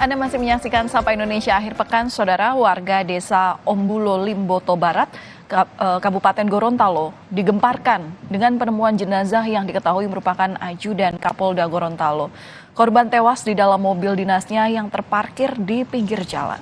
Anda masih menyaksikan Sapa Indonesia Akhir Pekan, Saudara. Warga desa Ombulo, Limboto Barat, Kabupaten Gorontalo, digemparkan dengan penemuan jenazah yang diketahui merupakan ajudan Kapolda Gorontalo. Korban tewas di dalam mobil dinasnya yang terparkir di pinggir jalan.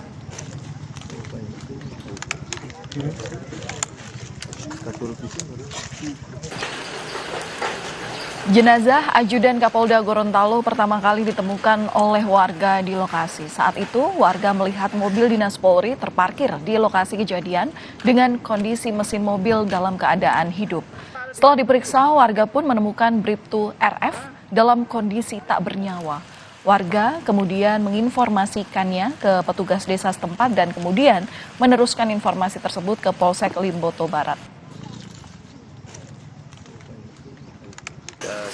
Jenazah ajudan Kapolda Gorontalo pertama kali ditemukan oleh warga di lokasi. Saat itu, warga melihat mobil dinas Polri terparkir di lokasi kejadian dengan kondisi mesin mobil dalam keadaan hidup. Setelah diperiksa, warga pun menemukan Bribtu RF dalam kondisi tak bernyawa. Warga kemudian menginformasikannya ke petugas desa setempat dan kemudian meneruskan informasi tersebut ke Polsek Limboto Barat.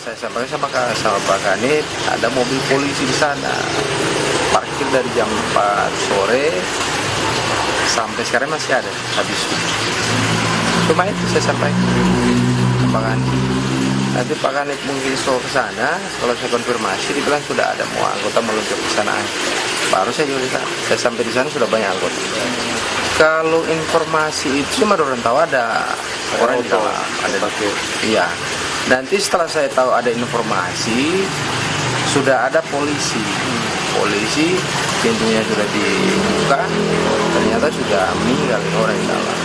Saya sampaikan sama Pak Kanit, ada mobil polisi di sana, parkir dari jam 4 sore sampai sekarang masih ada, habis. Cuma itu saya sampaikan ke Pak Kanit. Nanti Pak Kanit mungkin ke sana, kalau saya konfirmasi, dibilang sudah ada mau anggota meluncur ke sana. Baru saya juga di sana. Saya sampai di sana sudah banyak anggota. Kalau informasi itu cuma orang tahu ada orang di dalam, ada pakai. Iya. Nanti setelah saya tahu ada informasi, sudah ada polisi. Polisi pintunya sudah dibuka, ternyata sudah meninggal orang di dalam.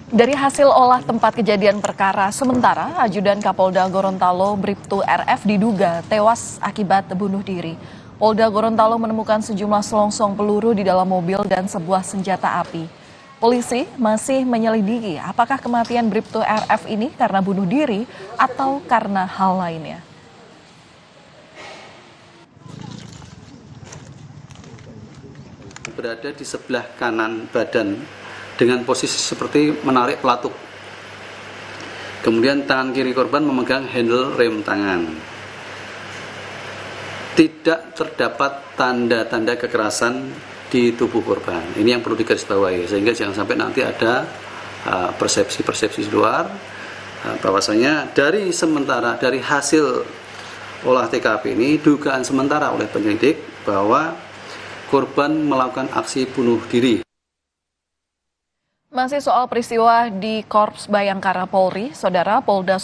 Dari hasil olah tempat kejadian perkara sementara, ajudan Kapolda Gorontalo Bribtu RF diduga tewas akibat bunuh diri. Polda Gorontalo menemukan sejumlah selongsong peluru di dalam mobil dan sebuah senjata api. Polisi masih menyelidiki apakah kematian Bribtu RF ini karena bunuh diri atau karena hal lainnya. Berada di sebelah kanan badan dengan posisi seperti menarik pelatuk. Kemudian tangan kiri korban memegang handle rem tangan. Tidak terdapat tanda-tanda kekerasan di tubuh korban. Ini yang perlu digarisbawahi sehingga jangan sampai nanti ada persepsi-persepsi luar bahwasanya dari hasil olah TKP ini dugaan sementara oleh penyelidik bahwa korban melakukan aksi bunuh diri. Masih soal peristiwa di Korps Bayangkara Polri, Saudara. Polda